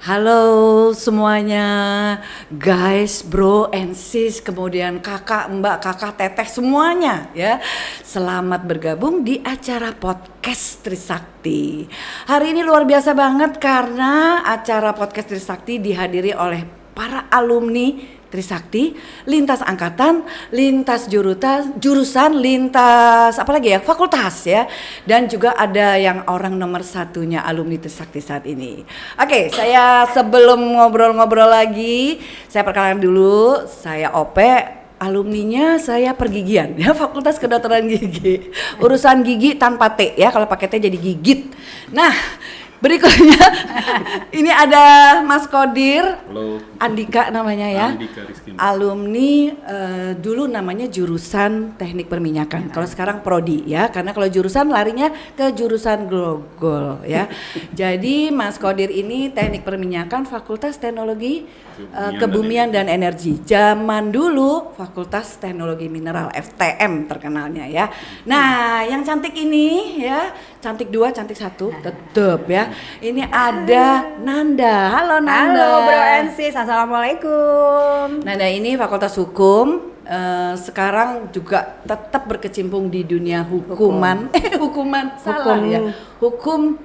Halo semuanya, guys, bro, and sis, kemudian kakak, mbak, kakak, teteh, semuanya ya. Selamat bergabung di acara podcast Trisakti. Hari ini luar biasa banget karena acara podcast Trisakti dihadiri oleh para alumni Trisakti, lintas angkatan, lintas jurusan, lintas apalagi ya, fakultas ya. Dan juga ada yang orang nomor satunya alumni Trisakti saat ini. Oke, saya sebelum ngobrol-ngobrol lagi, saya perkenalkan dulu, saya Ope. Alumninya saya pergigian ya, Fakultas Kedokteran Gigi. Urusan gigi tanpa T ya, kalau pakai T jadi gigit. Nah, berikutnya ini ada Mas Kodir. Halo. Andika namanya ya. Andika Rizky. Alumni dulu namanya jurusan Teknik Perminyakan. Kalau sekarang prodi ya, karena kalau jurusan larinya ke jurusan Glogol ya. Jadi Mas Kodir ini Teknik Perminyakan Fakultas Teknologi Kebumian dan Energi. Zaman dulu Fakultas Teknologi Mineral FTM terkenalnya ya. Nah, yang cantik ini ya, cantik 2, cantik 1 tetep ya. Ini ada Nanda. Halo Nanda. Halo Bro and Sis, Assalamualaikum. Nanda ini Fakultas Hukum, sekarang juga tetap berkecimpung di dunia hukuman. Salah ya. Hukum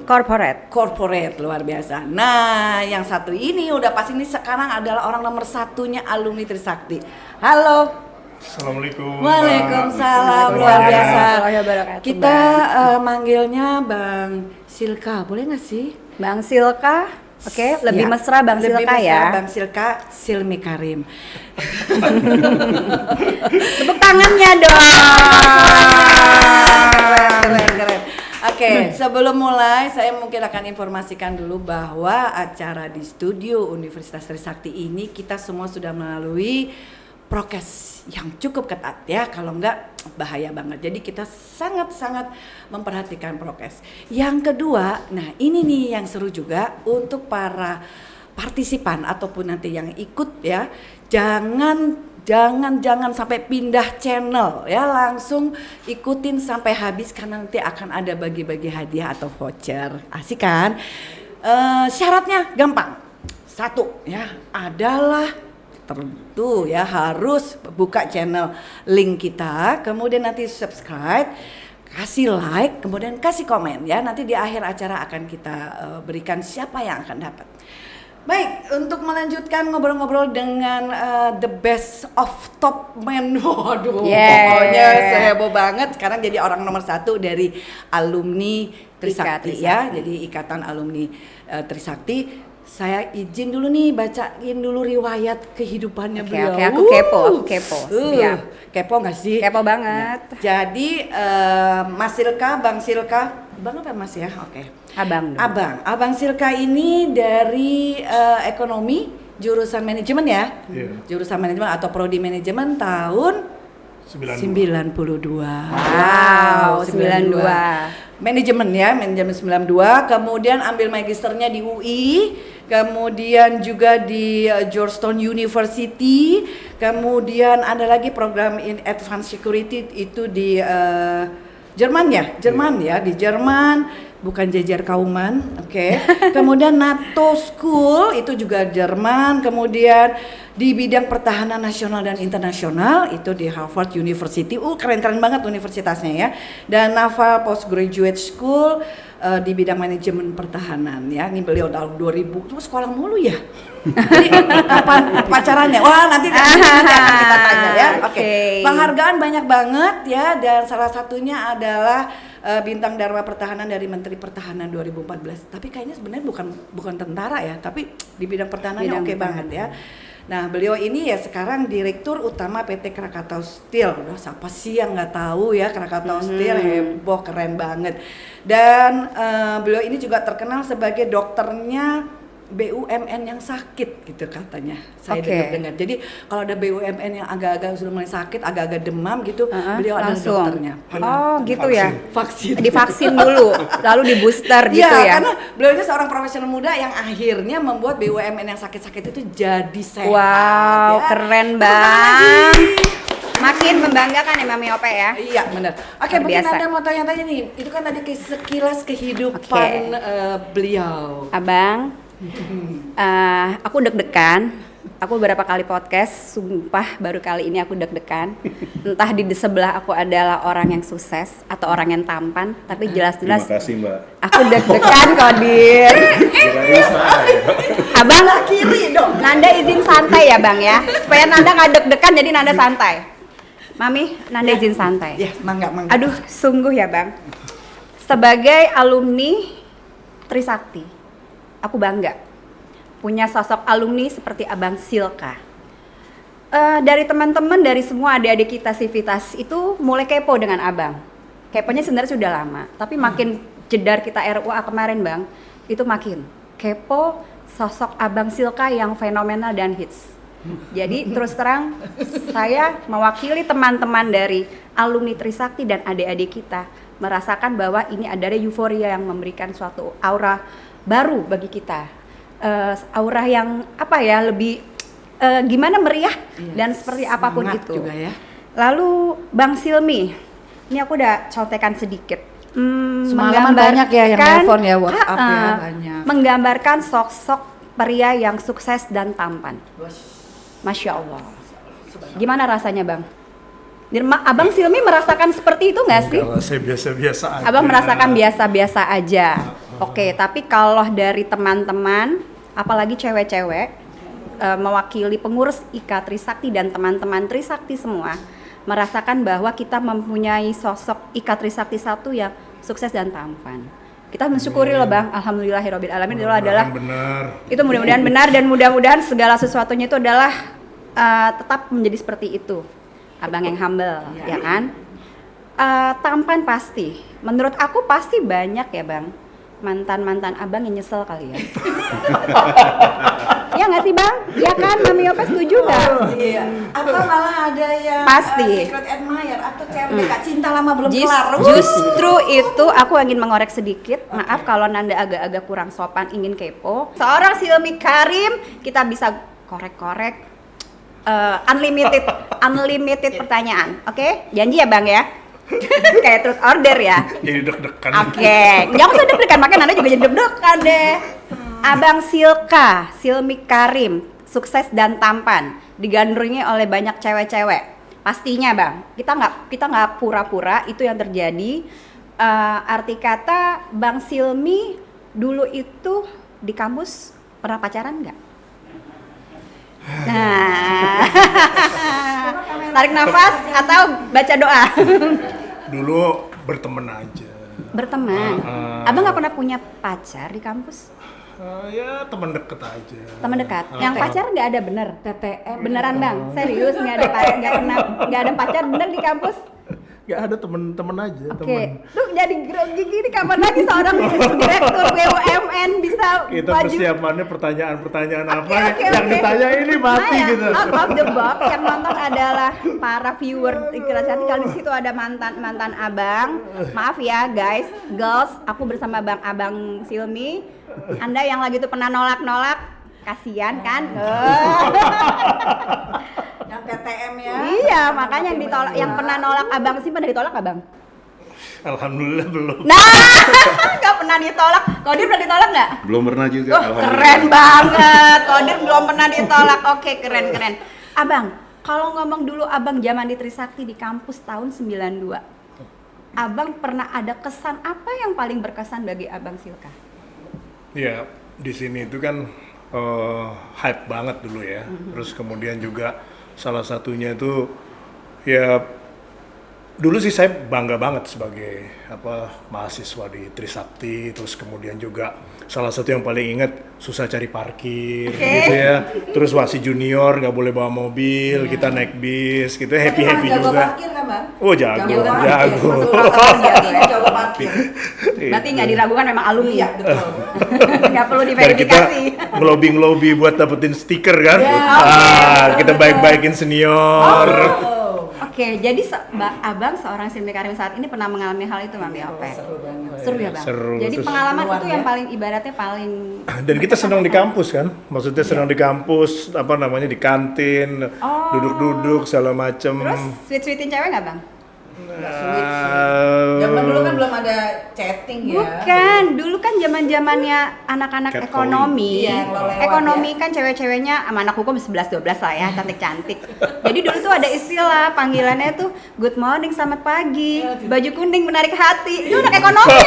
corporate luar biasa. Nah, yang satu ini udah pasti ini sekarang adalah orang nomor satunya alumni Trisakti. Halo. Assalamualaikum. Waalaikumsalam, luar biasa. Kita Bang. manggilnya Bang Silka, boleh nggak sih? Bang Silka, oke, lebih Ya, mesra Bang lebih Silka mesra, ya. Bang Silka, Silmi Karim. Tepuk tangannya dong. Keren. Oke, sebelum mulai saya mungkin akan informasikan dulu bahwa acara di studio Universitas Trisakti ini kita semua sudah melalui prokes yang cukup ketat ya, kalau enggak bahaya banget. Jadi kita sangat-sangat memperhatikan prokes. Yang kedua, nah ini nih yang seru juga untuk para partisipan ataupun nanti yang ikut ya, jangan sampai pindah channel ya, langsung ikutin sampai habis karena nanti akan ada bagi-bagi hadiah atau voucher. Asik kan? Syaratnya gampang. 1 ya, adalah tentu ya harus buka channel link kita, kemudian nanti subscribe, kasih like, kemudian kasih komen ya. Nanti di akhir acara akan kita berikan siapa yang akan dapat. Baik, untuk melanjutkan ngobrol-ngobrol dengan the best of top men. Waduh, pokoknya seheboh banget. Sekarang jadi orang nomor 1 dari alumni Trisakti ya. Jadi Ikatan Alumni Trisakti. Saya izin dulu nih bacain dulu riwayat kehidupannya beliau. Oke, aku kepo. Siap. Kepo nggak sih? Kepo banget. Nah, jadi Mas Silka, Bang Silka, Bang apa Mas ya? Oke. Abang Silka ini dari ekonomi, jurusan manajemen ya? Yeah. Jurusan manajemen atau prodi manajemen tahun 92. Wow, 92. Manajemen ya, manajemen 92, kemudian ambil magisternya di UI, kemudian juga di Georgetown University, kemudian ada lagi program in Advanced Security itu di Jerman ya, di Jerman, bukan Jejer Kauman, oke. Kemudian NATO School itu juga Jerman, kemudian di bidang pertahanan nasional dan internasional itu di Harvard University, keren-keren banget universitasnya ya. Dan Naval Postgraduate School di bidang manajemen pertahanan ya. Ini beliau tahun 2000, cuma sekolah mulu ya. Jadi kapan pacarannya? Wah nanti akan kita tanya ya. Oke. Penghargaan banyak banget ya, dan salah satunya adalah bintang Dharma Pertahanan dari Menteri Pertahanan 2014. Tapi kayaknya sebenarnya bukan tentara ya, tapi di bidang pertahanannya oke banget ya. Nah, beliau ini ya sekarang Direktur Utama PT Krakatau Steel. Udah siapa sih yang nggak tahu ya Krakatau Steel, heboh, keren banget. Dan beliau ini juga terkenal sebagai dokternya BUMN yang sakit gitu katanya. Saya dengar. Jadi kalau ada BUMN yang agak-agak sudah mulai sakit, agak-agak demam gitu, beliau adalah dokternya. Oh, gitu ya. Vaksin. Divaksin dulu, lalu di booster gitu ya. Karena beliau ini seorang profesional muda yang akhirnya membuat BUMN yang sakit-sakit itu jadi sehat. Wow, ya. keren Bang. Makin membanggakan ya Mami Ope ya. Iya benar. Oke, mungkin ada mau tanya-tanya nih. Itu kan tadi sekilas kehidupan beliau. Abang, Aku deg-degan. Aku beberapa kali podcast, sumpah baru kali ini aku deg-degan. Entah di sebelah aku adalah orang yang sukses atau orang yang tampan, tapi jelas-jelas Terima kasih Mbak. aku deg-degan Kodir. Kirain saya. Abang kiri dong. Nanda izin santai ya Bang ya, supaya Nanda nggak deg-degan jadi Nanda santai. Mami, Nanda izin santai. Ya, mangga. Aduh, sungguh ya Bang. Sebagai alumni Trisakti, aku bangga punya sosok alumni seperti Abang Silka. Dari teman-teman, dari semua adik-adik kita Sivitas itu mulai kepo dengan Abang. Keponya sebenarnya sudah lama, tapi makin jedar kita RUA kemarin Bang, itu makin kepo sosok Abang Silka yang fenomenal dan hits. Jadi terus terang saya mewakili teman-teman dari alumni Trisakti dan adik-adik kita merasakan bahwa ini adalah euforia yang memberikan suatu aura baru bagi kita. Aura yang apa ya, lebih gimana meriah dan seperti apapun Semangat itu. juga ya. Lalu Bang Silmi, ini aku udah contekan sedikit. Semalaman banyak ya yang telepon ya, WhatsApp ya, banyak. Menggambarkan sosok pria yang sukses dan tampan. Masya Allah. Gimana rasanya Bang? Abang Silmi merasakan seperti itu nggak sih? Kalau saya biasa-biasa aja. Abang merasakan biasa-biasa aja. Oke, tapi kalau dari teman-teman, apalagi cewek-cewek, mewakili pengurus IKA Trisakti dan teman-teman Trisakti semua, merasakan bahwa kita mempunyai sosok IKA Trisakti satu yang sukses dan tampan. Kita mensyukuri loh Bang, alhamdulillahirabbil alamin, itu adalah benar. itu mudah-mudahan benar dan mudah-mudahan segala sesuatunya itu adalah tetap menjadi seperti itu. Abang yang humble, ya kan? Tampan pasti. Menurut aku pasti banyak ya Bang, mantan-mantan abang yang nyesel kali ya. Ya nggak sih Bang? Ya kan, Mami Opa setuju nggak? Iya. Atau malah ada yang Pasti. secret admirer atau cewek cinta lama belum kelar. Justru itu aku ingin mengorek sedikit. Maaf kalau Nanda agak-agak kurang sopan ingin kepo. Seorang Silmi Karim, kita bisa korek-korek unlimited pertanyaan. Oke? Janji ya Bang ya? Kayak truth order ya. Jadi deg-degan. Oke, jangan usah deg-degan, makanya Nanda juga jadi deg-degan deh. Abang Silka, Silmi Karim, sukses dan tampan, digandrungi oleh banyak cewek-cewek. Pastinya Bang, kita nggak pura-pura itu yang terjadi. Arti kata Bang Silmi dulu itu di kampus pernah pacaran nggak? Nah, tarik nafas atau baca doa. Dulu berteman aja. Berteman. Abang nggak pernah punya pacar di kampus? Ya teman deket aja. Teman dekat. Yang pacar nggak ada bener? TTM Beneran Bang? Serius nggak ada pacar bener di kampus? Gak ada temen aja. Oke. Temen. Tuh jadi grogi gini kapan lagi seorang direktur BUMN bisa Kita maju? persiapannya pertanyaan-pertanyaan apa Oke, yang oke. ditanya ini mati Nah, gitu. Out of the box yang nonton adalah para viewer Ikhlas Hati. Kalau di situ ada mantan abang. Maaf ya guys, girls, aku bersama abang Silmi. Anda yang lagi tuh pernah nolak, kasihan kan? yang TTM ya. Iya, makanya yang ditolak, yang pernah nolak abang sih pernah ditolak abang? Alhamdulillah belum. Nah, nggak pernah ditolak. Kodir pernah ditolak nggak? Belum pernah juga. Keren banget. Kodir belum pernah ditolak. Oke, keren. Abang, kalau ngomong dulu abang zaman di Trisakti di kampus tahun 92. Abang pernah ada kesan apa yang paling berkesan bagi Abang Silka? Ya, di sini itu kan hype banget dulu ya. Terus kemudian juga salah satunya itu ya dulu sih saya bangga banget sebagai mahasiswa di Trisakti. Terus kemudian juga salah satu yang paling ingat susah cari parkir gitu ya. Terus wasi junior nggak boleh bawa mobil, kita naik bis gitu, happy Jago juga. parkir kan Bang? Oh jago. Jago parkir. Berarti nggak diragukan memang alumni ya? Betul. Nggak perlu Dan kita diverifikasi. ngelobi buat dapetin stiker kan. Ya, Kita baik-baikin senior. Oke, jadi abang seorang Silmi Karim saat ini pernah mengalami hal itu Mami Ope? Seru ya Bang? Seru. Jadi Terus- pengalaman Luar itu ya. yang paling ibaratnya paling Dan kita senang di kampus kan, maksudnya senang di kampus, di kantin, duduk-duduk segala macem. terus sweet-sweetin cewek nggak Bang? Nggak sulit sih. Zaman dulu kan belum ada chatting ya. Bukan, dulu kan zaman-zamannya anak-anak Catcalling. ekonomi. Iya, kalau lewat Ekonomi ya. kan cewek-ceweknya sama anak hukum 11-12 lah ya, cantik-cantik. Jadi dulu tuh ada istilah panggilannya tuh good morning, selamat pagi, baju kuning menarik hati. Itu anak ekonomi.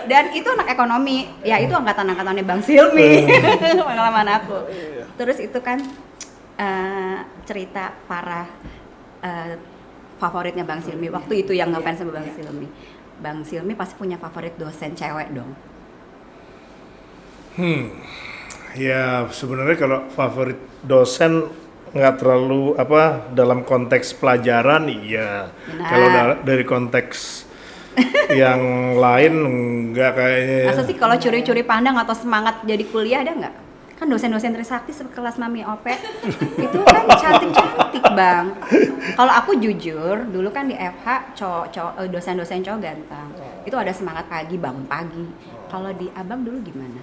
Dan itu anak ekonomi. Ya itu angkatan-angkatannya Bang Silmi. Pengalaman aku. Terus itu kan cerita para favoritnya Bang Silmi. Waktu itu yang ngefans sama Bang Silmi. Bang Silmi pasti punya favorit dosen cewek dong. Ya sebenarnya kalau favorit dosen nggak terlalu dalam konteks pelajaran iya. Benar. Kalau dari konteks yang lain nggak kayaknya. Masa sih kalau curi-curi pandang atau semangat jadi kuliah ada nggak? Kan dosen-dosen Trisakti sekelas Mami Ope itu kan cantik-cantik Bang. Kalau aku jujur, dulu kan di FH dosen-dosen cowok ganteng. Itu ada semangat pagi, bangun pagi. Kalau di Abang dulu gimana?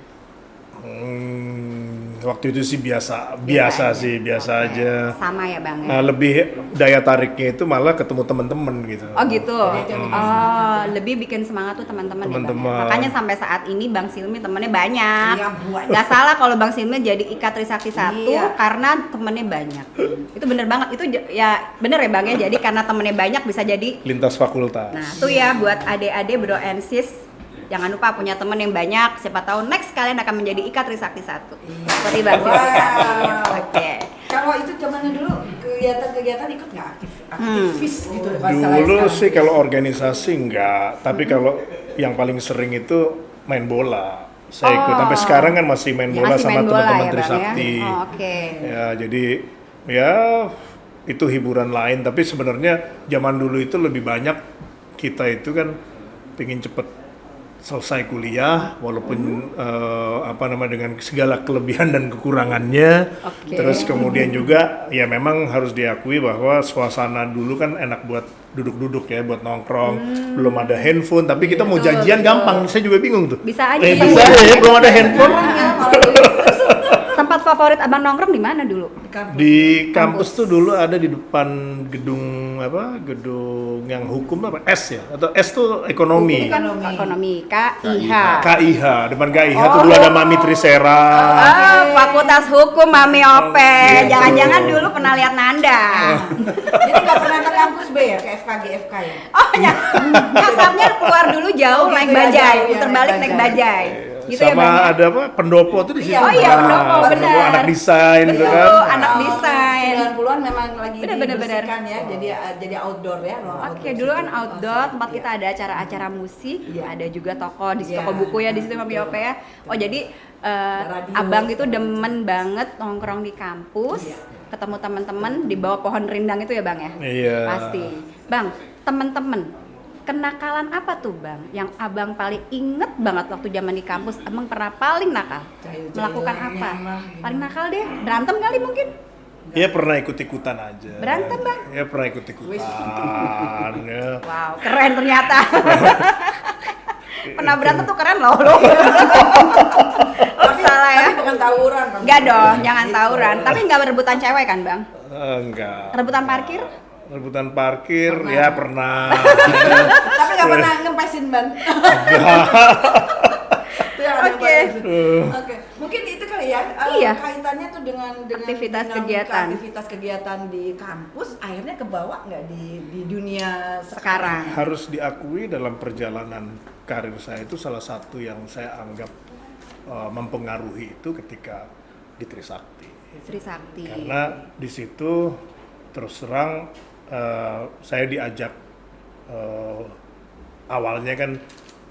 Waktu itu sih biasa aja. Sama ya Bang ya? Nah, lebih daya tariknya itu malah ketemu teman-teman gitu. Oh gitu. Oh, lebih bikin semangat tuh teman-teman ya Bang. Teman-teman. Makanya sampai saat ini Bang Silmi temennya banyak. Iya, banyak. Gak salah kalau Bang Silmi jadi IKA Trisakti 1 Iya. karena temennya banyak. Itu bener banget. Itu ya bener ya Bang ya. Jadi karena temennya banyak bisa jadi. Lintas fakultas. Nah, tuh ya buat adik-adik bro and sis. Jangan lupa punya temen yang banyak. Siapa tahu next kalian akan menjadi IKA Trisakti 1. Seperti Bang Silmi kan. Oke. Kalau itu zamannya dulu kegiatan-kegiatan ikut nggak aktivis gitu kalau Dulu sekarang. sih kalau organisasi enggak, tapi kalau yang paling sering itu main bola. Saya ikut sampai sekarang kan masih main Ya, bola masih sama main bola teman-teman ya, Bang, Trisakti. ya? Oh, oke. Ya, jadi ya itu hiburan lain, tapi sebenarnya zaman dulu itu lebih banyak kita itu kan pengen cepet selesai kuliah walaupun dengan segala kelebihan dan kekurangannya. Oke. Terus kemudian juga ya memang harus diakui bahwa suasana dulu kan enak buat duduk-duduk ya, buat nongkrong. Belum ada handphone, tapi kita mau janjian gampang. Saya juga bingung tuh. Bisa aja. Bisa ya, belum ada handphone. Tempat favorit Abang nongkrong di mana dulu? Di kampus tuh dulu ada di depan gedung gedung yang hukum S ya, atau S tuh ekonomi. Ekonomi KIH. KIH, depan KIH tuh dulu ada Mami Trisera. Fakultas Hukum Mami Ope. Jangan-jangan dulu pernah lihat Nanda. Jadi nggak pernah ke kampus B ya, ke FKG FK ya? Oh ya, kasarnya keluar dulu jauh Oh, gitu naik ya, bajai, jauh ya, puter naik balik naik bajai. bajai. Gitu ya Sama Bang, ya? ada pendopo tuh di situ. Iya, oh iya, pendopo, benar. Anak desain gitu Betul, kan. anak desain. 90-an memang lagi Benar. dibersihkan ya, jadi outdoor ya. Oke, dulu kan outdoor, tempat kita ada acara-acara musik, Iya. ada juga toko di situ, Iya. toko buku ya di situ Mami Ope ya. Oh jadi Radio. Abang itu demen banget nongkrong di kampus, Iya. ketemu teman-teman di bawah pohon rindang itu ya Bang ya? Iya. Pasti. Bang, temen-temen, kenakalan apa tuh Bang yang Abang paling inget banget waktu zaman di kampus? Abang pernah paling nakal? Jahil-jahilannya Melakukan apa? lah. Paling nakal deh, berantem kali mungkin? Ya pernah ikut-ikutan aja. Berantem, Bang? Ya pernah ikut-ikutan. Ya. Wow, keren ternyata. Pernah berantem tuh keren loh lo. Salah ya? Tapi bukan tawuran. Bang. Enggak dong, jangan Gitu. tawuran. Tapi nggak berebutan cewek kan Bang? Enggak. Rebutan parkir? Rebutan parkir ya pernah. Tapi nggak pernah ngempesin ban. Itu yang ada Oke. ban. Oke. Mungkin itu kali ya. Iya. Kaitannya tuh dengan Aktivitas dinamika kegiatan. aktivitas kegiatan di kampus, akhirnya kebawa nggak di dunia Sekarang. Harus diakui dalam perjalanan karir saya itu salah satu yang saya anggap mempengaruhi itu ketika di Trisakti. Trisakti. Karena di situ terus terang saya diajak awalnya kan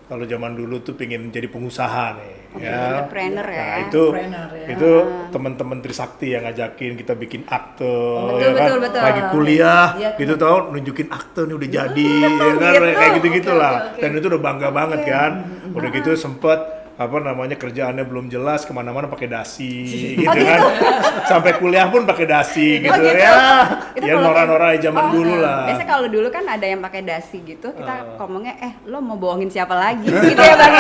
kalau zaman dulu tuh pengen jadi pengusaha nih, ya. entrepreneur ya. Nah, itu Entrepreneur ya. itu teman-teman Trisakti yang ngajakin kita bikin akte, Betul, ya kan? betul. Lagi kuliah, Iya, gitu tau, nunjukin akte nih udah jadi, ya kan, Gitu. kayak gitu-gitulah. Oke. Dan itu udah bangga banget kan. Udah gitu sempet apa namanya kerjaannya belum jelas, kemana-mana pakai dasi gitu Oh, gitu? kan, sampai kuliah pun pakai dasi gitu gitu? ya, Itu ya kalau- nora-nora zaman dulu lah. Biasanya kalau dulu kan ada yang pakai dasi gitu, kita ngomongnya lo mau bohongin siapa lagi gitu ya Bang.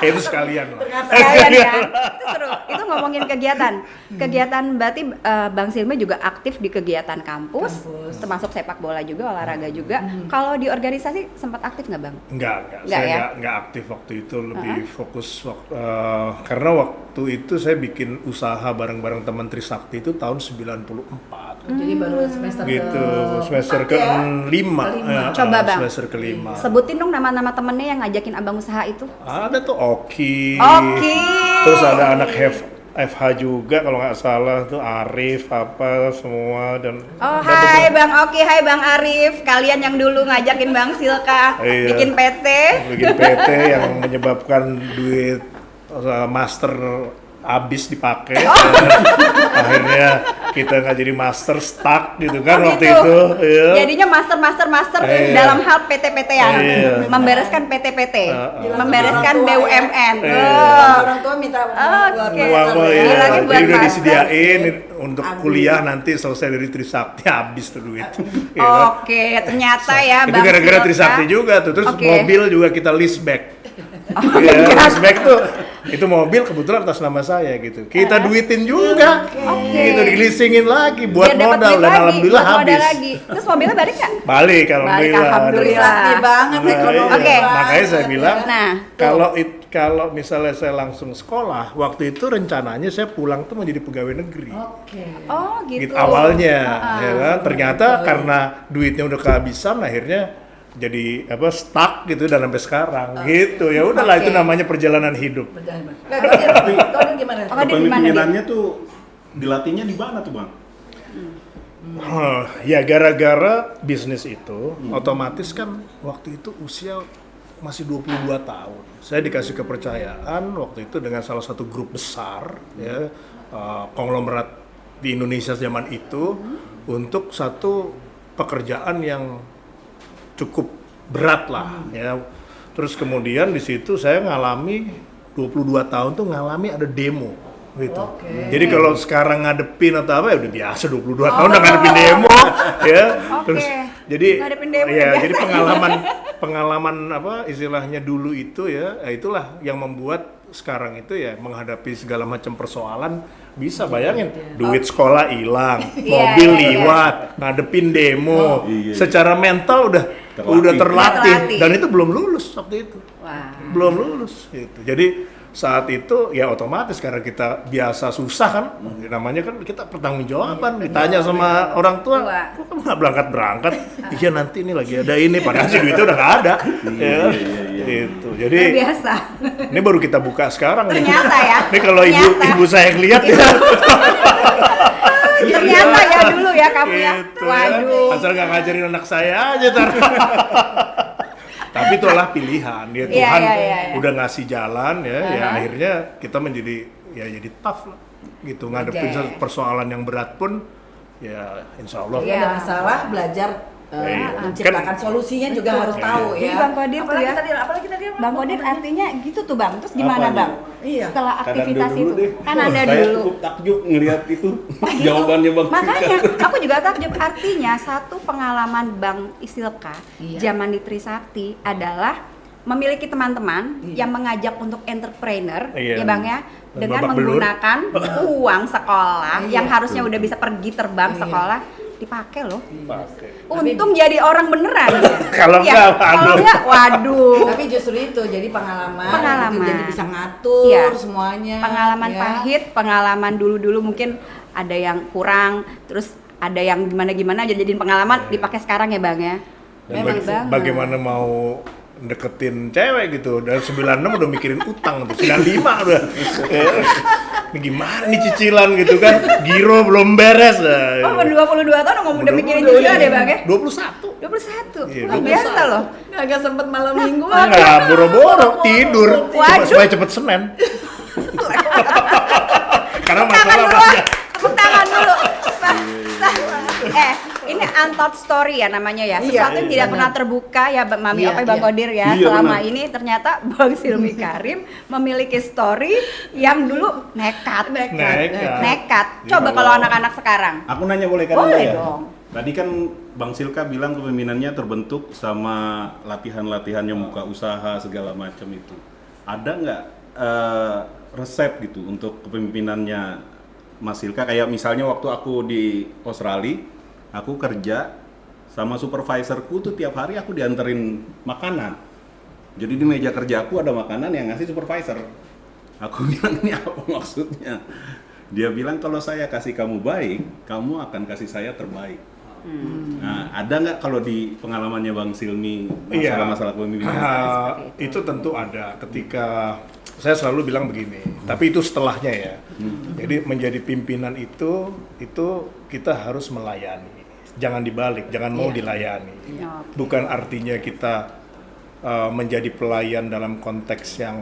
Itu sekalian lah. Sekalian ya. Itu seru. Itu ngomongin kegiatan. Kegiatan berarti Bang Silmi juga aktif di kegiatan kampus, termasuk sepak bola juga, olahraga juga. Kalau di organisasi sempat aktif nggak Bang? Enggak, Enggak saya ya? enggak aktif waktu itu, lebih fokus karena waktu itu saya bikin usaha bareng-bareng teman Trisakti itu tahun 94. Jadi baru semester Gitu, semester keempat ya? kelima. Coba, Bang. Semester kelima. Sebutin dong nama-nama temennya yang ngajakin Abang usaha itu. Ada tuh Oki. Oki. Terus ada anak FH juga kalau nggak salah tuh Arif apa semua dan Oh, ada hai beberapa- Bang Oki, hai Bang Arif. Kalian yang dulu ngajakin Bang Silka Iya. bikin PT. bikin PT yang menyebabkan duit master habis dipakai. Akhirnya kita nggak jadi master, stuck gitu kan Oh, waktu gitu. itu. Iya. Jadinya master Iya. dalam hal PT-PT-an, Iya. membereskan PT-PT, membereskan Orang tua ya. BUMN. Iya. Oh. Orang tua minta Oke. Uang Iya, ya. lagi buat Jadi udah master. disediain untuk Habis. kuliah nanti selesai dari Trisakti habis tuh duit. Iya kan? Oke, ternyata ya Itu Bang gara-gara Silka. Trisakti juga tuh. Terus Oke. mobil juga kita lease back. Iya, lease back tuh itu mobil kebetulan atas nama saya gitu. Kita duitin juga. Oke. Gitu dileasingin lagi buat Biar dapat modal duit dan lagi, alhamdulillah buat modal habis. lagi. Terus mobilnya balik nggak? Balik alhamdulillah. alhamdulillah. Sakti banget Nah, ekonomi. iya. Oke. Makanya saya bilang Nah, kalau misalnya saya langsung sekolah, waktu itu rencananya saya pulang tuh mau jadi pegawai negeri. Oke. Oh gitu. Gitu awalnya, ya kan? Ternyata karena duitnya udah kehabisan, akhirnya jadi stuck gitu dan sampai sekarang gitu. Ya udahlah, Oke. itu namanya perjalanan hidup. Nggak, Kodir gimana? Oh, Kodir gimana, Kepemimpinannya tuh dilatihnya di mana tuh Bang? Ya gara-gara bisnis itu, otomatis kan waktu itu usia masih 22 tahun. Saya dikasih kepercayaan waktu itu dengan salah satu grup besar, ya, konglomerat di Indonesia zaman itu, untuk satu pekerjaan yang cukup berat lah, ya. Terus kemudian di situ saya ngalami 22 tahun tuh ngalami ada demo gitu. Oke. Jadi kalau sekarang ngadepin atau apa ya udah biasa 22 tahun udah ngadepin demo ya. Terus jadi Ngadepin demo ya udah jadi biasa. pengalaman apa istilahnya dulu itu ya, itulah yang membuat sekarang itu ya menghadapi segala macam persoalan bisa bayangin duit sekolah hilang, mobil iya. liwat, ngadepin demo, Iya. secara mental udah Terlatih. terlatih Terlatih. dan itu belum lulus waktu itu. Wah. Belum lulus gitu. Jadi saat itu ya otomatis karena kita biasa susah kan, namanya kan kita pertanggungjawaban, ditanya sama orang tua, kok kamu nggak berangkat iya nanti ini lagi ada ini, padahal sih duitnya udah nggak ada. Ya, gitu. Jadi Luar biasa. ini baru kita buka sekarang nih. Ternyata ya. Ini kalau Ternyata. ibu saya ngeliat ya. Ternyata ya dulu ya kamu ya. Gitu, Waduh. asal nggak ngajarin anak saya aja tar. Tapi itulah pilihan ya, Iya, Tuhan iya. udah ngasih jalan ya, ya akhirnya kita menjadi ya jadi tough lah gitu ngadepin Oke. persoalan yang berat pun ya insya Allah. Iya, ada masalah belajar Iya. menciptakan solusinya juga harus tahu Jadi ya. Bang Kodir tuh ya. Apalagi tadi Bang Kodir artinya gitu tuh Bang. Terus gimana Apa Bang? Iya. Setelah aktivitas dulu itu. deh. Kan ada Saya dulu. cukup takjub ngelihat itu Gitu. jawabannya Bang. Makanya aku juga takjub, artinya satu pengalaman Bang Isilka Iya. zaman di Trisakti adalah memiliki teman-teman yang mengajak untuk entrepreneur, Iya. ya Bang ya, Dan dengan babak belur. menggunakan uang sekolah Iya. yang harusnya udah bisa pergi terbang Iya. sekolah dipakai loh. Pakai. Untung jadi orang beneran. Kalau Ya, enggak, kalau aduh. enggak, waduh. Tapi justru itu jadi pengalaman. Pengalaman. Gitu, jadi bisa ngatur Iya. semuanya. Pengalaman ya. pahit, pengalaman dulu-dulu mungkin ada yang kurang, terus ada yang gimana-gimana jadiin pengalaman dipakai sekarang ya Bang ya. Dan Memang banget. bagaimana mau deketin cewek gitu, dari 96 udah mikirin utang tuh, 95 udah. Ini gimana nih cicilan gitu kan, giro belum beres. Oh, 22 tahun udah mikirin cicilan ya Bang ya? 21. 21. Iya, Luar biasa loh. Agak sempet malam minggu. Enggak, boro-boro tidur, Waduh. supaya cepet Senin. Karena Tepuk tangan masalah dulu. apa ya? Tepuk tangan dulu. Sah. Ini untold story ya namanya ya. Iya, Sesuatu yang tidak benar. pernah terbuka ya Mami Iya, Ope Bang iya. Kodir ya. Iya, Selama benar. ini ternyata Bang Silmi Karim memiliki story yang dulu nekat. Nekat. Coba Iya, kalau kalau- anak-anak sekarang. Aku nanya boleh kan Boleh Anda ya? dong. Tadi kan Bang Silka bilang kepemimpinannya terbentuk sama latihan-latihan yang buka usaha segala macam itu. Ada nggak resep gitu untuk kepemimpinannya Mas Silka? Kayak misalnya waktu aku di Australia, aku kerja sama supervisorku tuh tiap hari aku dianterin makanan. Jadi di meja kerja aku ada makanan yang ngasih supervisor. Aku bilang ini apa maksudnya? Dia bilang kalau saya kasih kamu baik, kamu akan kasih saya terbaik. Nah, ada nggak kalau di pengalamannya Bang Silmi masalah-masalah kepemimpinan? Itu tentu ada ketika saya selalu bilang begini, tapi itu setelahnya ya. Jadi menjadi pimpinan itu kita harus melayani. Jangan dibalik, jangan mau dilayani. Bukan artinya kita menjadi pelayan dalam konteks yang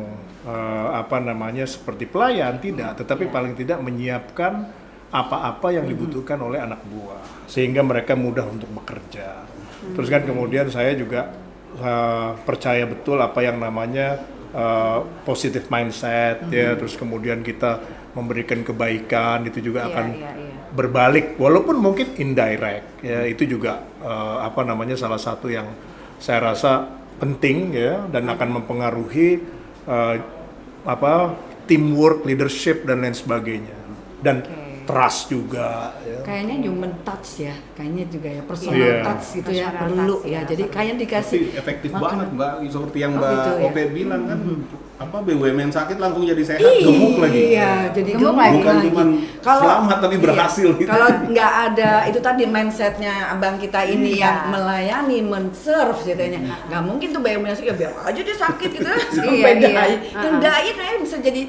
seperti pelayan, tidak, tetapi paling tidak menyiapkan apa-apa yang dibutuhkan oleh anak buah sehingga mereka mudah untuk bekerja. Terus kan kemudian saya juga percaya betul apa yang namanya positive mindset ya, terus kemudian kita memberikan kebaikan itu juga akan berbalik walaupun mungkin indirect ya, itu juga salah satu yang saya rasa penting ya, dan akan mempengaruhi teamwork, leadership dan lain sebagainya, dan trust juga ya. Kayaknya human touch ya, kayaknya juga ya personal Iya. touch gitu ya, Personal perlu touch, ya. ya. Jadi kayaknya dikasih Tapi efektif makanan. banget Mbak, seperti yang Oh, Mbak gitu ya. Ope bilang kan, BUMN sakit langsung jadi sehat, gemuk lagi. Iya, jadi Gemuk gemuk lagi. Bukan lagi. cuman selamat tapi berhasil gitu. Kalau nggak ada itu tadi mindsetnya abang kita ini Iya. yang melayani, men-serve ceritanya, nggak mungkin tuh BUMN ya biar aja dia sakit gitu sampai Iya, iya. dai. Yang dai kayaknya bisa jadi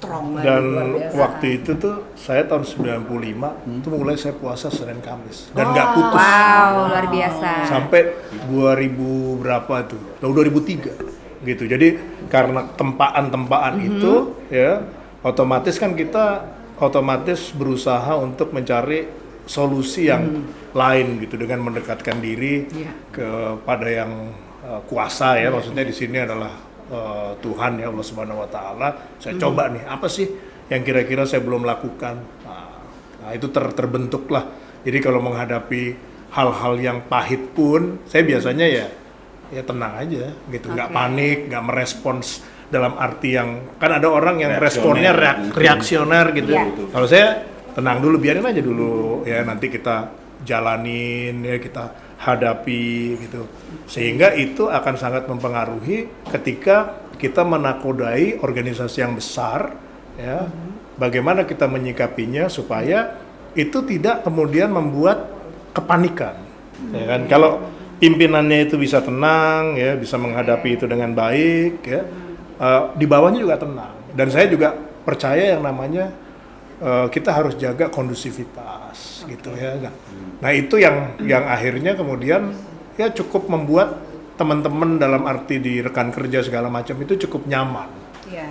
strong lagi, Dan luar biasa. waktu itu tuh saya tahun 95 itu mulai saya puasa Senin Kamis dan nggak putus Wow, luar biasa. sampai 2000 berapa tuh, tahun 2003 gitu. Jadi karena tempaan-tempaan itu ya, otomatis kan kita otomatis berusaha untuk mencari solusi yang lain gitu dengan mendekatkan diri Iya. kepada yang kuasa ya, maksudnya di sini adalah Tuhan ya, Allah Subhanahu wa taala. Saya coba nih, apa sih yang kira-kira saya belum lakukan. Nah, itu terbentuklah. Jadi kalau menghadapi hal-hal yang pahit pun saya biasanya ya tenang aja gitu, nggak panik, nggak merespons dalam arti yang kan ada orang yang responnya reaksioner gitu. Iya. Kalau saya tenang dulu, biarin aja dulu ya, nanti kita jalanin ya, kita hadapi gitu, sehingga itu akan sangat mempengaruhi ketika kita menakodai organisasi yang besar ya, bagaimana kita menyikapinya supaya itu tidak kemudian membuat kepanikan ya kan. Kalau pimpinannya itu bisa tenang ya, bisa menghadapi itu dengan baik ya, di bawahnya juga tenang. Dan saya juga percaya yang namanya kita harus jaga kondusivitas gitu ya. Nah itu yang akhirnya kemudian ya cukup membuat teman-teman dalam arti di rekan kerja segala macam itu cukup nyaman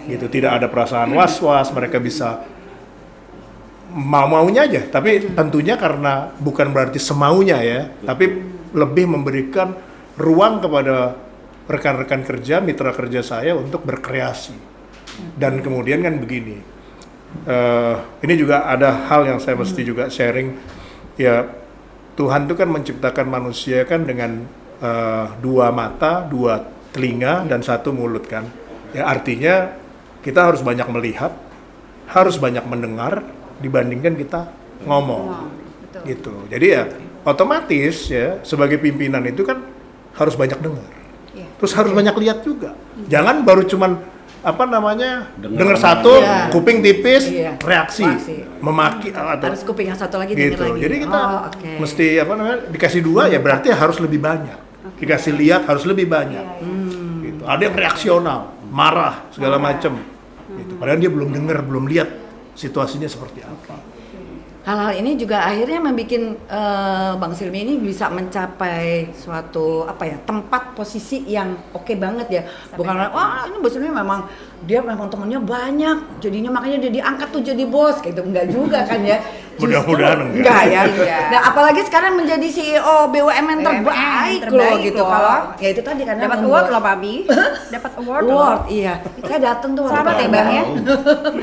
gitu, tidak ada perasaan was-was, mereka bisa mau-maunya aja, tapi tentunya karena bukan berarti semaunya ya, tapi lebih memberikan ruang kepada rekan-rekan kerja, mitra kerja saya untuk berkreasi. Dan kemudian kan begini, ini juga ada hal yang saya mesti juga sharing ya. Tuhan itu kan menciptakan manusia kan dengan 2 mata, 2 telinga, dan 1 mulut kan. Ya artinya kita harus banyak melihat, harus banyak mendengar dibandingkan kita ngomong. Gitu. Jadi ya otomatis ya sebagai pimpinan itu kan harus banyak dengar. Terus harus banyak lihat juga. Jangan baru cuman dengar satu, kuping tipis, reaksi, memaki atau harus kuping yang satu lagi gitu. denger lagi. Jadi kita oke. mesti dikasih 2 ya berarti harus lebih banyak. Dikasih lihat harus lebih banyak. Gitu. Ada yang reaksional, marah segala macam. Gitu. Padahal dia belum dengar, belum lihat situasinya seperti apa. Hal-hal ini juga akhirnya membuat Bang Silmi ini bisa mencapai suatu tempat posisi yang oke banget ya. Bukan wah ini Bang Silmi memang dia memang temennya banyak, jadinya makanya dia diangkat tuh jadi bos gitu, enggak juga kan ya. Mudah-mudahan enggak ya. Enggak. Nah, apalagi sekarang menjadi CEO BUMN terbaik loh gitu. loh. Kalau ya itu tadi karena Dapat award loh, Mami. Dapat award loh. Award, iya. Saya datang tuh waktu Selamat itu. ya, Bang ya. Tahu.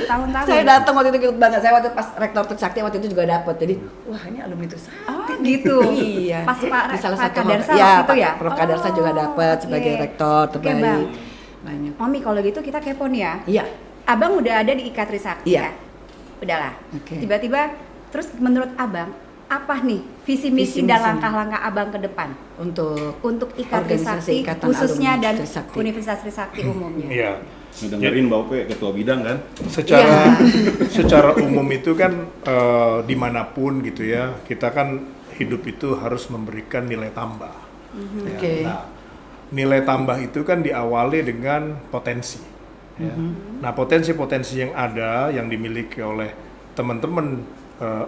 Tahun-tahun. Saya datang waktu itu ikut banget. Saya waktu pas Rektor Trisakti waktu itu juga dapat. Jadi, wah ini alumni Trisakti. Oh, gitu. Iya. Pas Pak Di salah Pak satu Kadarsa ya, waktu itu ya? Prof Kadarsa juga dapat oke. sebagai rektor Oke, terbaik. Bang. Banyak. Mami, kalau gitu kita kepo nih ya. Iya. Abang udah ada di IKA Trisakti Iya. ya? Udahlah. Oke. Tiba-tiba, terus menurut Abang, apa nih visi misi Visi-misi. dan langkah-langkah Abang ke depan Untuk IKA organisasi Trisakti Ikatan khususnya Alumni dan Trisakti. Universitas Trisakti umumnya? Iya. Ngedengerin Mbak Ope ketua bidang kan? Secara umum itu kan dimanapun gitu ya, kita kan hidup itu harus memberikan nilai tambah. Ya. Oke. Nah, nilai tambah itu kan diawali dengan potensi. Ya. Nah, potensi-potensi yang ada yang dimiliki oleh teman-teman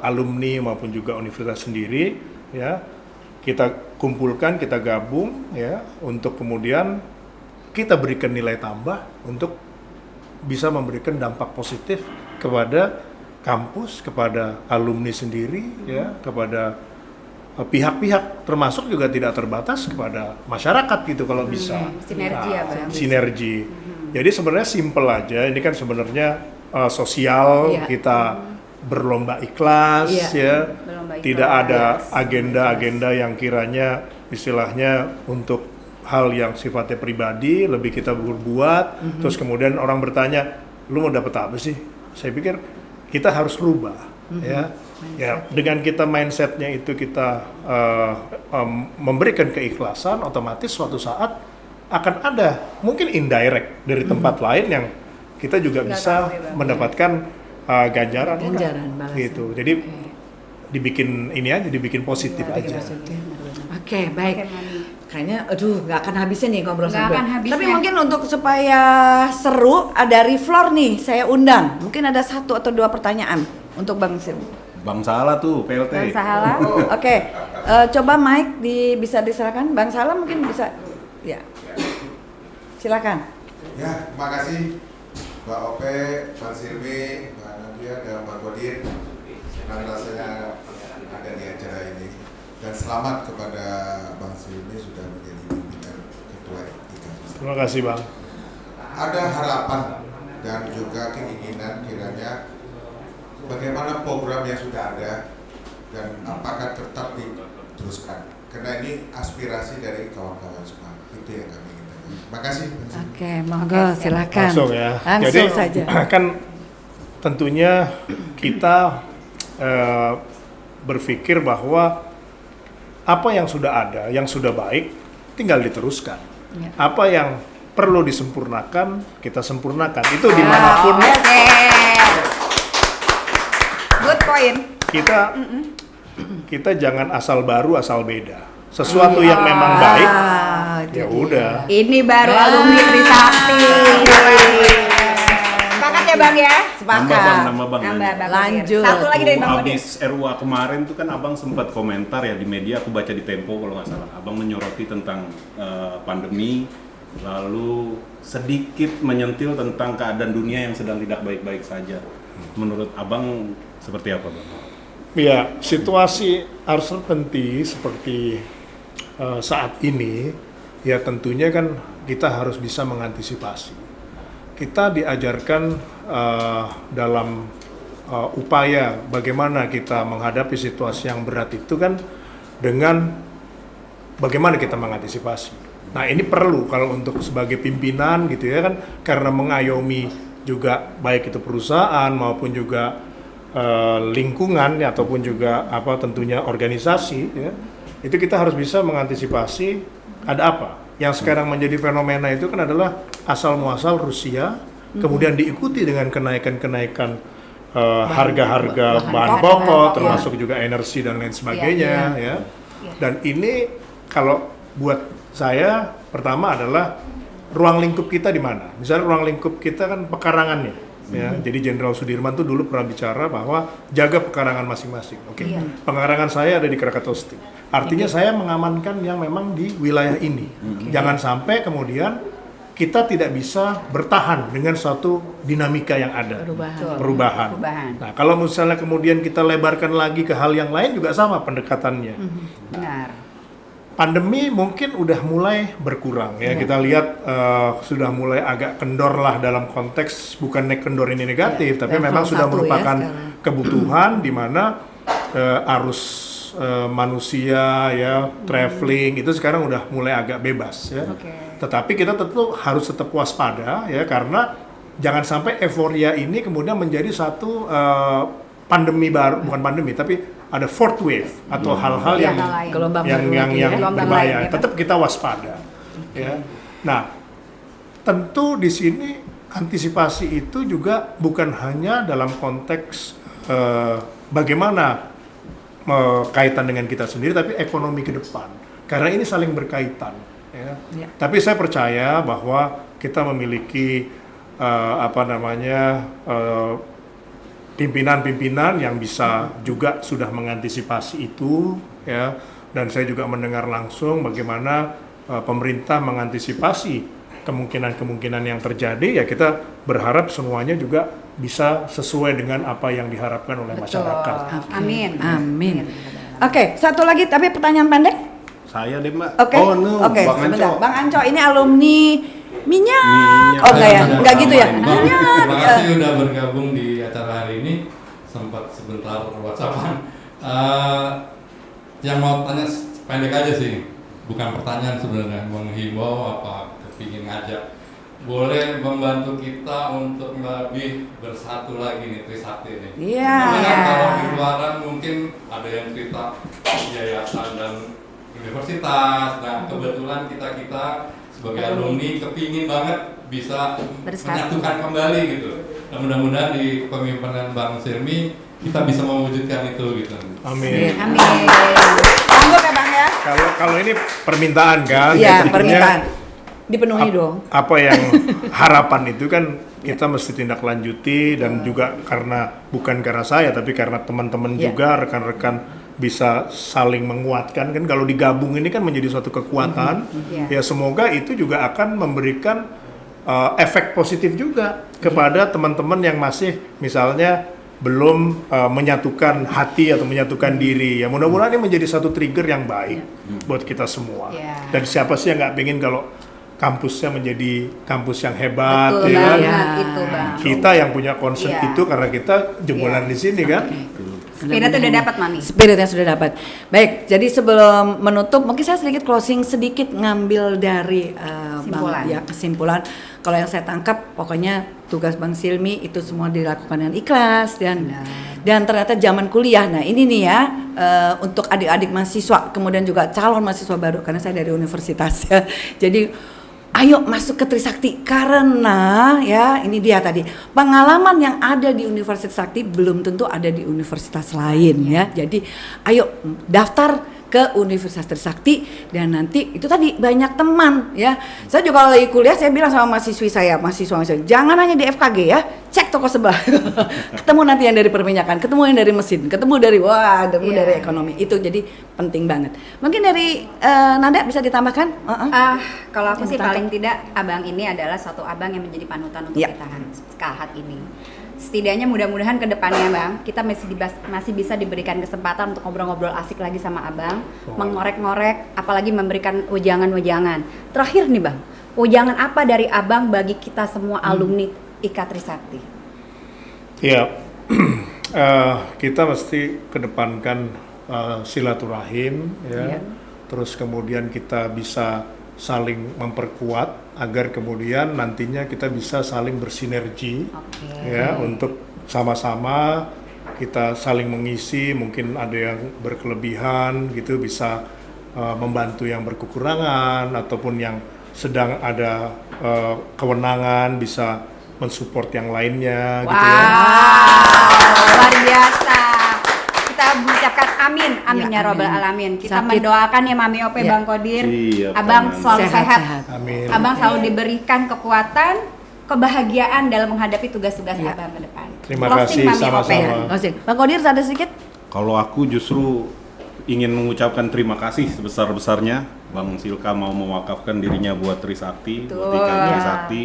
alumni maupun juga universitas sendiri, ya kita kumpulkan, kita gabung, ya untuk kemudian kita berikan nilai tambah untuk bisa memberikan dampak positif kepada kampus, kepada alumni sendiri, ya kepada pihak-pihak, termasuk juga tidak terbatas kepada masyarakat gitu kalau bisa. Sinergi ya, Bang. Sinergi. Jadi sebenarnya simple aja. Ini kan sebenarnya sosial, Iya. kita berlomba ikhlas, Iya. ya. Berlomba Tidak ikhlas. ada agenda-agenda yang kiranya istilahnya untuk hal yang sifatnya pribadi, lebih kita berbuat. Terus kemudian orang bertanya, lu mau dapet apa sih? Saya pikir kita harus rubah, ya. Ya, dengan kita mindsetnya itu kita memberikan keikhlasan, otomatis suatu saat akan ada mungkin indirect dari tempat lain yang kita juga Nggak bisa tahu ya, Bang. mendapatkan ganjaran, Ganjaran, balasan. gitu. Jadi dibikin ini aja, dibikin positif Oke, aja. baik. Oke, Mami. Kayaknya aduh nggak akan habisnya nih ngobrol Nggak sampai. akan habisnya. Tapi mungkin untuk supaya seru ada refloor nih, saya undang. Mungkin ada 1 atau 2 pertanyaan untuk Bang Sil. Bang Salah tuh, PLT. Bang Sahala. Oke, coba mic bisa diserahkan. Bang Salah mungkin bisa, ya. Silakan. Ya, terima kasih Mbak Ope, Mbak Silvi, Mbak Nadia, dan Mbak Godin. Senang rasanya ada di acara ini. Dan selamat kepada Bang Silvi sudah menjadi pimpinan Ketua IKA. Terima kasih, Bang. Ada harapan dan juga keinginan kiranya bagaimana program yang sudah ada dan apakah tetap diteruskan. Karena ini aspirasi dari kawan-kawan semua. Itu yang kami inginkan. Terima kasih. Oke, monggo silakan. Langsung ya. Langsung saja. Kan tentunya kita berpikir bahwa apa yang sudah ada, yang sudah baik, tinggal diteruskan. Ya. Apa yang perlu disempurnakan, kita sempurnakan. Itu dimanapun Oke. Good point. kita jangan asal baru, asal beda. Sesuatu yang memang baik, itu ya dia. udah. Ini baru alumni Trisakti. Sepakat ya, Bang ya? Sepakat. Nambah bang. Nambah, Bang. Lanjut. Satu lagi dari Bang Odin. Habis RUA kemarin tuh kan abang sempat komentar ya di media, aku baca di Tempo kalau nggak salah. Abang menyoroti tentang pandemi, lalu sedikit menyentil tentang keadaan dunia yang sedang tidak baik-baik saja. Menurut abang seperti apa, Bang? Ya, situasi uncertainty seperti saat ini, ya tentunya kan kita harus bisa mengantisipasi. Kita diajarkan dalam upaya bagaimana kita menghadapi situasi yang berat itu kan dengan bagaimana kita mengantisipasi. Nah ini perlu kalau untuk sebagai pimpinan gitu ya kan, karena mengayomi juga baik itu perusahaan maupun juga lingkungan ya, ataupun juga apa tentunya organisasi ya, itu kita harus bisa mengantisipasi ada apa. Yang sekarang menjadi fenomena itu kan adalah asal muasal Rusia, kemudian diikuti dengan kenaikan-kenaikan harga-harga bahan pokok, termasuk juga energi dan lain sebagainya ya. Dan ini kalau buat saya pertama adalah ruang lingkup kita di mana. Misalnya ruang lingkup kita kan pekarangannya. Ya, jadi Jenderal Sudirman tuh dulu pernah bicara bahwa jaga pekarangan masing-masing. Oke. Pekarangan saya ada di Krakatau State. Artinya saya mengamankan yang memang di wilayah ini. Jangan sampai kemudian kita tidak bisa bertahan dengan suatu dinamika yang ada. Perubahan. Nah, kalau misalnya kemudian kita lebarkan lagi ke hal yang lain juga sama pendekatannya. Benar. Pandemi mungkin udah mulai berkurang ya. Kita lihat sudah mulai agak kendor lah dalam konteks bukan kendor ini negatif, tapi level memang sudah 1 merupakan ya sekarang. kebutuhan di mana arus manusia ya traveling itu sekarang udah mulai agak bebas ya. Tetapi kita tentu harus tetap waspada ya karena jangan sampai euforia ini kemudian menjadi satu pandemi baru, bukan pandemi tapi ada fourth wave atau hal-hal Iya, yang hal lain. Gelombang yang baru yang, lagi yang ya. Gelombang berbahaya. lain, ya, Tetap kita waspada. Ya. Nah, tentu di sini antisipasi itu juga bukan hanya dalam konteks bagaimana kaitan dengan kita sendiri, tapi ekonomi ke depan. Karena ini saling berkaitan. Ya. Tapi saya percaya bahwa kita memiliki pimpinan-pimpinan yang bisa juga sudah mengantisipasi itu, ya. Dan saya juga mendengar langsung bagaimana pemerintah mengantisipasi kemungkinan-kemungkinan yang terjadi. Ya kita berharap semuanya juga bisa sesuai dengan apa yang diharapkan oleh masyarakat. Amin. Amin. Oke, satu lagi tapi pertanyaan pendek. Saya deh Mbak. Oke. Oke, Bang sebentar. Anco. Bang Anco ini alumni Minyak. Minyak. Oh enggak ya? Enggak gitu ya? Bang, Minyak. terima kasih udah bergabung di acara hari ini. Sempat sebentar WhatsAppan. Yang mau tanya pendek aja sih, bukan pertanyaan sebenarnya, menghimbau apa kepingin ngajak. Boleh membantu kita untuk lebih bersatu lagi nih Trisakti ini. Iya. Karena kan kalau di luaran mungkin ada yang cerita yayasan dan universitas. Nah kebetulan kita sebagai alumni kepingin banget bisa Bersatu. menyatukan kembali gitu. Dan mudah-mudahan di kepemimpinan Bang Silmi kita bisa mewujudkan itu gitu. Amin. Amin. Sanggup ya Bang ya? Kalau ini permintaan kan? Iya, ya tentunya permintaan. Dipenuhi dong. Apa yang harapan itu kan kita mesti tindak lanjuti dan juga bukan karena saya tapi karena teman-teman Iya. juga rekan-rekan bisa saling menguatkan kan kalau digabung ini kan menjadi suatu kekuatan. Iya. Ya semoga itu juga akan memberikan efek positif juga kepada teman-teman yang masih misalnya belum menyatukan hati atau menyatukan diri. Ya mudah-mudahan ini menjadi satu trigger yang baik buat kita semua. Iya. Dan siapa sih yang nggak pengen kalau kampusnya menjadi kampus yang hebat, Betul ya kan? banget itu Bang. Kita yang punya konsep Iya. itu karena kita jebolan di sini kan. Spirit udah dapat Mami. Spiritnya sudah dapat. Baik, jadi sebelum menutup, mungkin saya sedikit closing sedikit ngambil dari Kesimpulan. Bang, ya kesimpulan. Kalau yang saya tangkap, pokoknya tugas Bang Silmi itu semua dilakukan dengan ikhlas dan ternyata zaman kuliah. Nah ini nih ya untuk adik-adik mahasiswa, kemudian juga calon mahasiswa baru karena saya dari universitas ya. Jadi ayo masuk ke Trisakti karena ya ini dia tadi pengalaman yang ada di Universitas Sakti belum tentu ada di universitas lain ya. Jadi ayo daftar ke Universitas Trisakti dan nanti itu tadi banyak teman ya. Saya juga kalau lagi kuliah saya bilang sama mahasiswa jangan hanya di FKG ya, cek toko sebelah. Ketemu nanti yang dari perminyakan, ketemu yang dari mesin, ketemu dari dari ekonomi. Itu jadi penting banget. Mungkin dari Nanda bisa ditambahkan? Kalau aku sih Yang paling tidak abang ini adalah satu abang yang menjadi panutan untuk Iya. kita saat ini. Setidaknya mudah-mudahan ke depannya Bang, kita masih bisa diberikan kesempatan untuk ngobrol-ngobrol asik lagi sama abang, mengorek-ngorek, apalagi memberikan wejangan-wejangan. Terakhir nih Bang, wejangan apa dari abang bagi kita semua alumni IKA Trisakti? Ya, kita mesti kedepankan silaturahim ya. Terus kemudian kita bisa saling memperkuat agar kemudian nantinya kita bisa saling bersinergi ya untuk sama-sama kita saling mengisi, mungkin ada yang berkelebihan gitu bisa membantu yang berkekurangan ataupun yang sedang ada kewenangan bisa mensupport yang lainnya gitu ya. Luar biasa. Kita mengucapkan amin ya robbal alamin. Kita Sakit. mendoakan ya Mami Ope Ya. Bang Kodir, Siap, abang Teman. selalu sehat. Amin. Abang selalu diberikan kekuatan, kebahagiaan dalam menghadapi tugas-tugas abang ke depan. Terima Closing, kasih, Mami sama-sama. Ope. Bang Sil, Bang Kodir ada sedikit? Kalau aku justru ingin mengucapkan terima kasih sebesar-besarnya Bang Silka mau mewakafkan dirinya buat Trisakti, buat ikan Trisakti.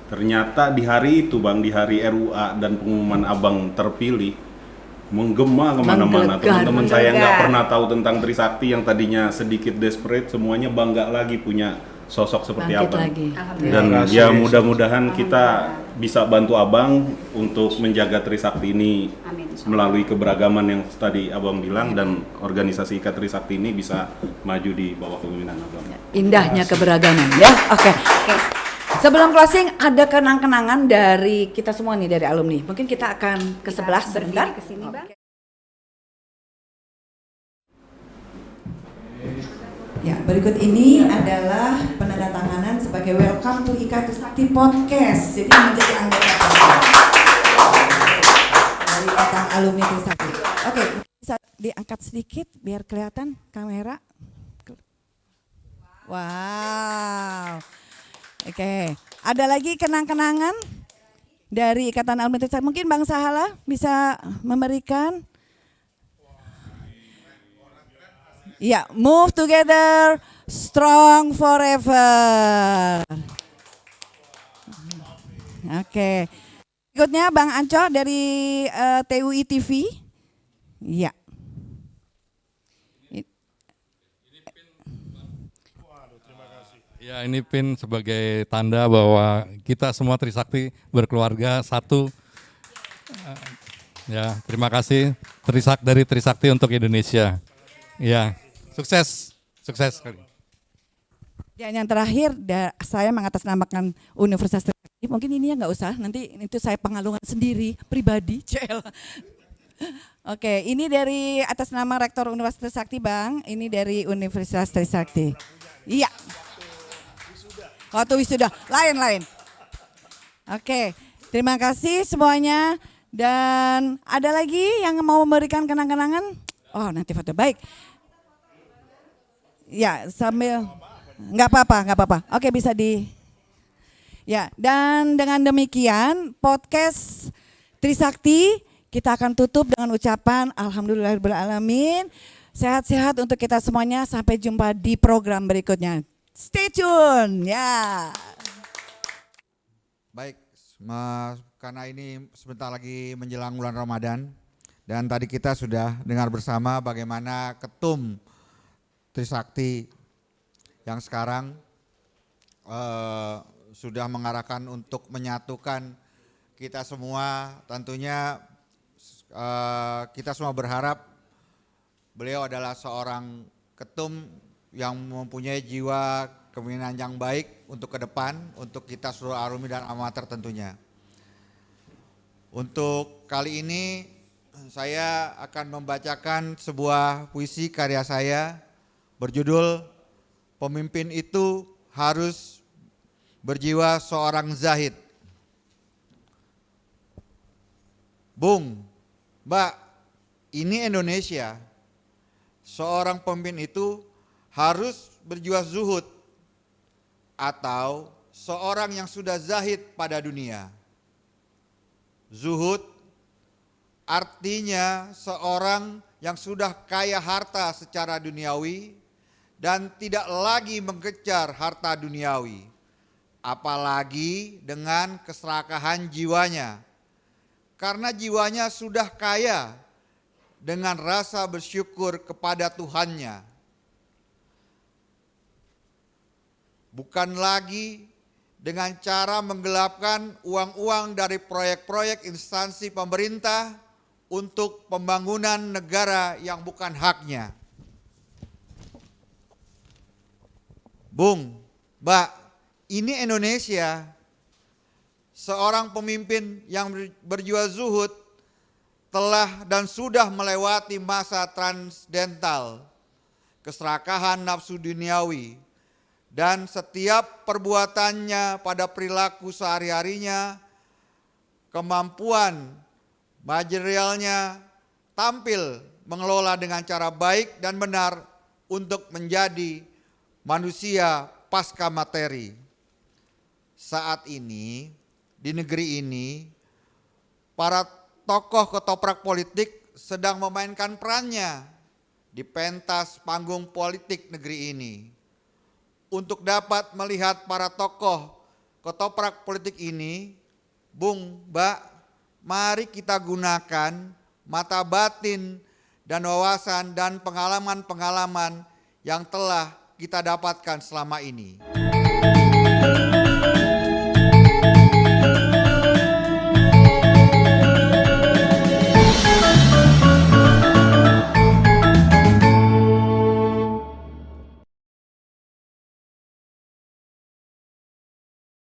Ternyata di hari itu Bang, di hari RUA dan pengumuman Abang terpilih, menggema kemana-mana. Teman-teman saya nggak pernah tahu tentang Trisakti yang tadinya sedikit desperate, semuanya bangga lagi punya sosok seperti Bangkit Abang. lagi. Dan ya mudah-mudahan kita bisa bantu Abang untuk menjaga Trisakti ini Amin. melalui keberagaman yang tadi Abang bilang, dan organisasi IKA Trisakti ini bisa maju di bawah kepemimpinan Abang. Indahnya keberagaman ya. Oke. Sebelum closing, ada kenang-kenangan dari kita semua nih, dari alumni. Mungkin kita akan ke sebelah sebentar. Ke sini, Bang. Ya, berikut ini adalah penandatanganan sebagai welcome to IKA Trisakti Podcast. Jadi menjadi anggota podcast dari Ikatan Alumni Trisakti. Oke, bisa diangkat sedikit biar kelihatan kamera. Wow. Oke, ada lagi kenang-kenangan dari Ikatan Alumni Trisakti. Mungkin Bang Sahala bisa memberikan. Ya, move together, strong forever. Oke. Berikutnya Bang Anco dari TUI TV. Ya. Ya, ini pin sebagai tanda bahwa kita semua Trisakti berkeluarga satu. Ya, terima kasih dari Trisakti untuk Indonesia. Ya, sukses sekali. Dan yang terakhir, saya mengatasnamakan Universitas Trisakti. Mungkin ini ya nggak usah, nanti itu saya pengalungan sendiri, pribadi, CL. Oke, ini dari atas nama Rektor Universitas Trisakti, Bang. Ini dari Universitas Trisakti. Iya. Waktu wisuda, lain-lain. Oke, terima kasih semuanya. Dan ada lagi yang mau memberikan kenang-kenangan? Oh, nanti foto, baik. Ya, sambil nggak apa-apa. Oke, bisa di. Ya, dan dengan demikian podcast Trisakti kita akan tutup dengan ucapan alhamdulillahirobbilalamin. Sehat-sehat untuk kita semuanya. Sampai jumpa di program berikutnya. Stay tune, ya. Baik, karena ini sebentar lagi menjelang bulan Ramadan, dan tadi kita sudah dengar bersama bagaimana ketum Trisakti yang sekarang sudah mengarahkan untuk menyatukan kita semua. Tentunya kita semua berharap beliau adalah seorang ketum yang mempunyai jiwa kepemimpinan yang baik untuk ke depan, untuk kita seluruh alumni dan amatir tentunya. Untuk kali ini saya akan membacakan sebuah puisi karya saya berjudul Pemimpin itu harus berjiwa seorang zahid. Bung, Mbak, ini Indonesia. Seorang pemimpin itu harus berjiwa zuhud atau seorang yang sudah zahid pada dunia. Zuhud artinya seorang yang sudah kaya harta secara duniawi dan tidak lagi mengejar harta duniawi, apalagi dengan keserakahan jiwanya. Karena jiwanya sudah kaya dengan rasa bersyukur kepada Tuhannya. Bukan lagi dengan cara menggelapkan uang-uang dari proyek-proyek instansi pemerintah untuk pembangunan negara yang bukan haknya. Bung, Mbak, ini Indonesia. Seorang pemimpin yang berjiwa zuhud telah dan sudah melewati masa transdental, keserakahan nafsu duniawi, dan setiap perbuatannya pada perilaku sehari-harinya, kemampuan materialnya tampil mengelola dengan cara baik dan benar untuk menjadi manusia pasca materi. Saat ini di negeri ini para tokoh ketoprak politik sedang memainkan perannya di pentas panggung politik negeri ini. Untuk dapat melihat para tokoh ketoprak politik ini, Bung, Mbak, mari kita gunakan mata batin dan wawasan dan pengalaman-pengalaman yang telah kita dapatkan selama ini.